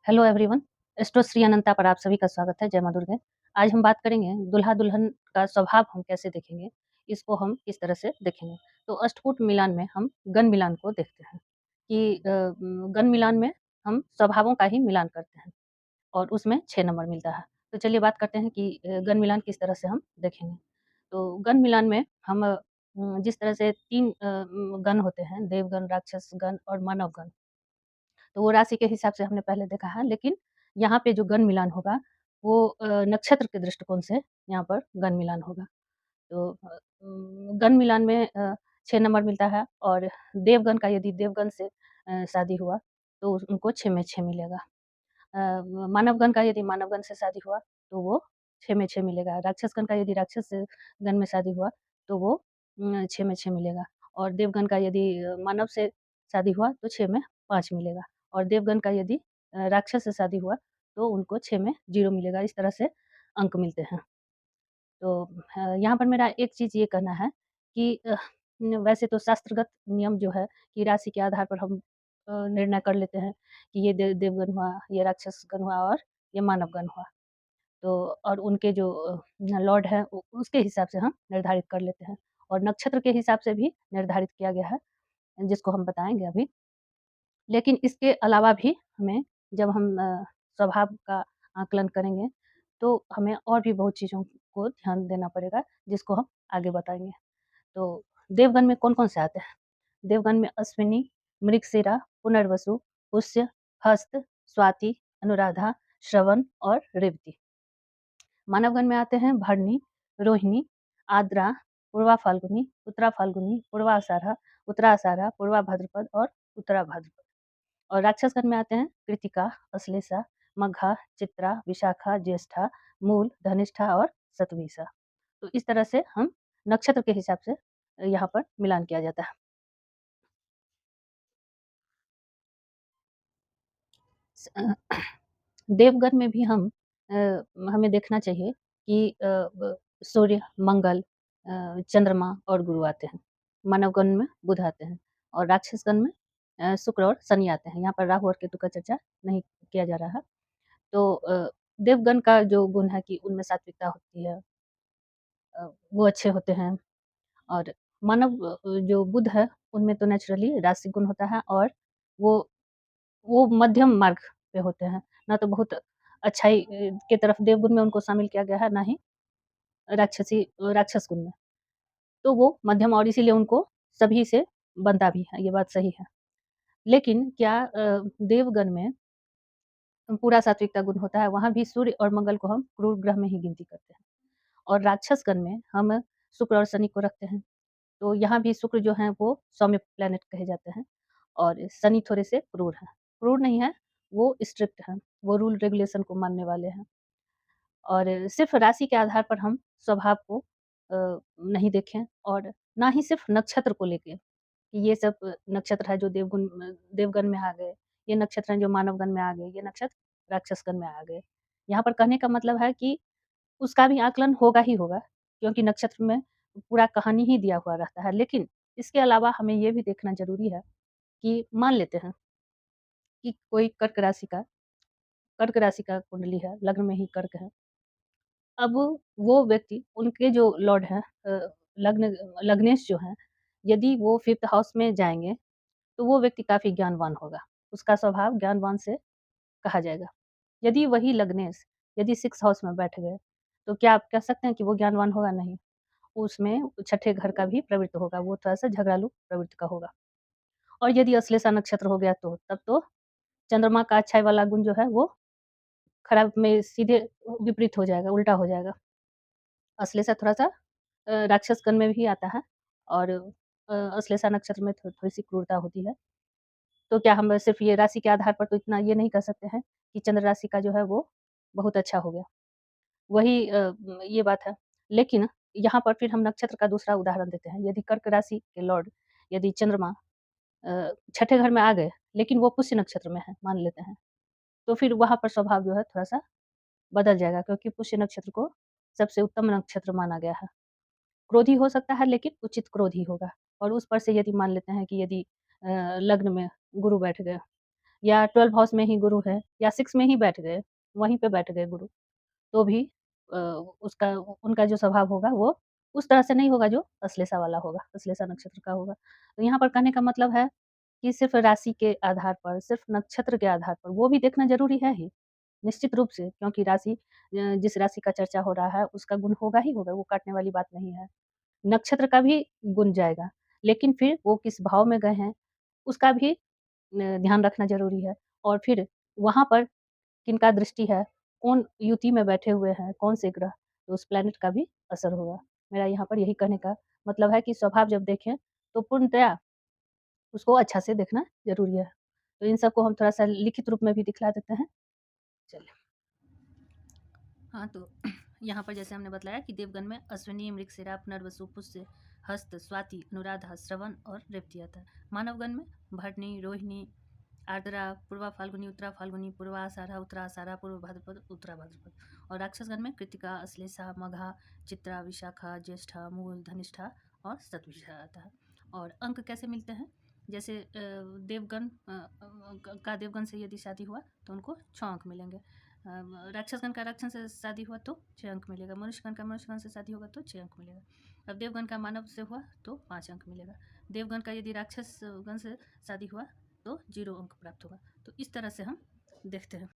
Hello everyone, astro Shri अनंता पर आप सभी का स्वागत है। जय माँ दुर्गे। आज हम बात करेंगे दूल्हा-दुल्हन का स्वभाव हम कैसे देखेंगे, इसको हम किस तरह से देखेंगे। तो अष्टकूट मिलान में हम गण मिलान को देखते हैं कि गण मिलान में हम स्वभावों का ही मिलान करते हैं और उसमें 6 नंबर मिलता है। तो चलिए बात करते हैं कि गण मिलान किस तरह से हम देखेंगे। तो गण मिलान में हम जिस तरह से 3 गण होते हैं, देवगण, राक्षस गण और मानव गण। तो वो राशि के हिसाब से हमने पहले देखा है, लेकिन यहाँ पे जो गण मिलान होगा वो नक्षत्र के दृष्टिकोण से यहाँ पर गण मिलान होगा। तो गण मिलान में 6 नंबर मिलता है और देवगण का यदि देवगण से शादी हुआ तो उनको 6 में 6 मिलेगा। मानवगण का यदि मानवगण से शादी हुआ तो वो 6 में 6 मिलेगा। राक्षसगण का यदि राक्षस से गण में शादी हुआ तो वो 6 में 6 मिलेगा और देवगण का यदि मानव से शादी हुआ तो 6 में 5 मिलेगा और देवगण का यदि राक्षस से शादी हुआ तो उनको 6 में 0 मिलेगा। इस तरह से अंक मिलते हैं। तो यहाँ पर मेरा एक चीज़ ये कहना है कि वैसे तो शास्त्रगत नियम जो है कि राशि के आधार पर हम निर्णय कर लेते हैं कि ये देवगण हुआ, ये राक्षसगण हुआ और ये मानवगण हुआ। तो और उनके जो लॉर्ड हैं उ उसके हिसाब से हम निर्धारित कर लेते हैं और नक्षत्र के हिसाब से भी निर्धारित किया गया है, जिसको हम बताएँगे अभी। लेकिन इसके अलावा भी हमें जब हम स्वभाव का आकलन करेंगे, तो हमें और भी बहुत चीज़ों को ध्यान देना पड़ेगा, जिसको हम आगे बताएँगे। तो देवगण में कौन-कौन से आते हैं? देवगण में अश्विनी, मृगशिरा, पुनर्वसु, पुष्य, हस्त, स्वाति, अनुराधा, श्रवण और रेवती। मानवगण में आते हैं भरणी, रोहिणी, आद्रा, पूर्वा फाल्गुनी, उत्तरा फाल्गुनी, पूर्वा आषाढ़ा, उत्तरा आषाढ़ा, पूर्वा भाद्रपद और उत्तरा भाद्रपद। और राक्षसगण में आते हैं कृतिका, अश्लेषा, मघा, चित्रा, विशाखा, ज्येष्ठा, मूल, धनिष्ठा और शतभिषा। तो इस तरह से हम नक्षत्र के हिसाब से यहाँ पर मिलान किया जाता है। स देवगण में भी हम हमें देखना चाहिए कि सूर्य, मंगल, चंद्रमा और गुरु आते हैं। मानवगण में बुध आते हैं और राक्षसगण में शुक्र और शनि आते हैं। यहाँ पर राहु और केतु का चर्चा नहीं किया जा रहा है। तो देवगण का जो गुण है कि उनमें सात्विकता होती है, वो अच्छे होते हैं और मानव जो बुध है उनमें तो नेचुरली राशि गुण होता है और वो वो मध्यम मार्ग पे होते हैं, ना तो बहुत अच्छाई की तरफ देवगुण में उनको शामिल किया गया है, ना ही राक्षस गुण में। तो वो मध्यम और इसीलिए उनको सभी से बनता भी है, ये बात सही है। लेकिन क्या देवगण में पूरा सात्विकता गुण होता है, वहाँ भी सूर्य और मंगल को हम क्रूर ग्रह में ही गिनती करते हैं और राक्षसगण में हम शुक्र और शनि को रखते हैं। तो यहाँ भी शुक्र जो हैं वो सौम्य प्लैनेट कहे जाते हैं और शनि थोड़े से क्रूर हैं। क्रूर नहीं है, वो स्ट्रिक्ट हैं, वो रूल रेगुलेशन को मानने वाले हैं और सिर्फ़ राशि के आधार पर हम स्वभाव को नहीं देखें और ना ही सिर्फ़ नक्षत्र को लेके कि ये सब नक्षत्र है जो देवगण में आ गए, ये नक्षत्र हैं जो मानवगण में आ गए, ये नक्षत्र राक्षसगण में आ गए। यहाँ पर कहने का मतलब है कि उसका भी आकलन होगा ही होगा, क्योंकि नक्षत्र में पूरा कहानी ही दिया हुआ रहता है। लेकिन इसके अलावा हमें ये भी देखना ज़रूरी है कि मान लेते हैं कि कोई कर्क राशि का कुंडली है, लग्न में ही कर्क है। अब वो व्यक्ति उनके जो लॉर्ड हैं लग्न लग्नेश जो हैं, यदि वो 5th हाउस में जाएँगे, तो वो व्यक्ति काफ़ी ज्ञानवान होगा। उसका स्वभाव ज्ञानवान से कहा जाएगा। यदि वही लग्नेश यदि 6th हाउस में बैठ गए, तो क्या आप कह सकते हैं कि वो ज्ञानवान होगा? नहीं। उसमें छठे घर का भी प्रवृत्त होगा, वो थोड़ा-सा झगड़ालू प्रवृत्ति का होगा। और यदि अश्लेषा नक्षत्र हो गया तो तब तो चंद्रमा का अच्छाई वाला गुण जो है वो खराब में सीधे विपरीत हो जाएगा, उल्टा हो जाएगा। अश्लेषा थोड़ा-सा राक्षसगण में भी आता है और अश्लेषा नक्षत्र में थोड़ी-सी क्रूरता होती है। तो क्या हम सिर्फ़ ये राशि के आधार पर तो इतना ये नहीं कह सकते हैं कि चंद्र राशि का जो है वो बहुत अच्छा हो गया। वही ये बात है। लेकिन यहाँ पर फिर हम नक्षत्र का दूसरा उदाहरण देते हैं। यदि कर्क राशि के लॉर्ड यदि चंद्रमा छठे घर में आ गए, लेकिन वो पुष्य नक्षत्र में है, मान लेते हैं। तो फिर वहाँ पर स्वभाव जो है थोड़ा-सा बदल जाएगा क्योंकि पुष्य नक्षत्र को सबसे उत्तम नक्षत्र माना गया है। क्रोधी हो सकता है लेकिन उचित क्रोध ही होगा और उस पर से यदि मान लेते हैं कि यदि लग्न में गुरु बैठ गए, या 12 हाउस में ही गुरु है या 6 में ही बैठ गए, वहीं पे बैठ गए गुरु, तो भी अ, उसका उनका जो स्वभाव होगा वो उस तरह से नहीं होगा जो अश्लेषा वाला होगा, अश्लेषा नक्षत्र का होगा। तो यहाँ पर कहने का मतलब है कि सिर्फ़ राशि के आधार पर, सिर्फ़ नक्षत्र के आधार पर, वो भी देखना ज़रूरी है ही, निश्चित रूप से, क्योंकि राशि जिस राशि का चर्चा हो रहा है उसका गुण होगा ही होगा, वो काटने वाली बात नहीं है। नक्षत्र का भी गुण जाएगा, लेकिन फिर वो किस भाव में गए हैं, उसका भी ध्यान रखना ज़रूरी है। और फिर वहाँ पर किनका दृष्टि है, कौन युति में बैठे हुए हैं, कौन से ग्रह, तो उस प्लैनेट का भी असर होगा। मेरा यहाँ पर यही कहने का मतलब है कि स्वभाव जब देखें, तो पूर्णतया उसको अच्छा से देखना ज़रूरी है। तो इन सबको हम थोड़ा-सा लिखित रूप में भी दिखला देते हैं। चलिए। हाँ, तो यहाँ पर जैसे हमने बताया कि देवगण में अश्विनी, मृगशिरा, पुनर्वसु, पुष्य, हस्त, स्वाति, अनुराधा, श्रवण और रेवती आता है। मानवगण में भरणी, रोहिणी, आर्द्रा, पूर्वा फाल्गुनी, उत्तरा फाल्गुनी, पूर्वा आषाढ़ा, उत्तरा आषाढ़ा, पूर्व भाद्रपद, उत्तरा भाद्रपद। और राक्षसगण में कृतिका, अश्लेषा, मघा, चित्रा, विशाखा, ज्येष्ठा, मूल, धनिष्ठा और शतभिषा आता है। और अंक कैसे मिलते हैं? जैसे देवगण का देवगण से यदि शादी हुआ तो उनको 6 अंक मिलेंगे। राक्षसगण का राक्षस से शादी हुआ तो 6 अंक मिलेगा। मनुष्यगण का मनुष्यगण से शादी होगा तो 6 अंक मिलेगा। अब देवगण का मानव से हुआ तो 5 अंक मिलेगा। देवगण का यदि राक्षस गण से शादी हुआ तो 0 अंक प्राप्त होगा। तो इस तरह से हम देखते हैं।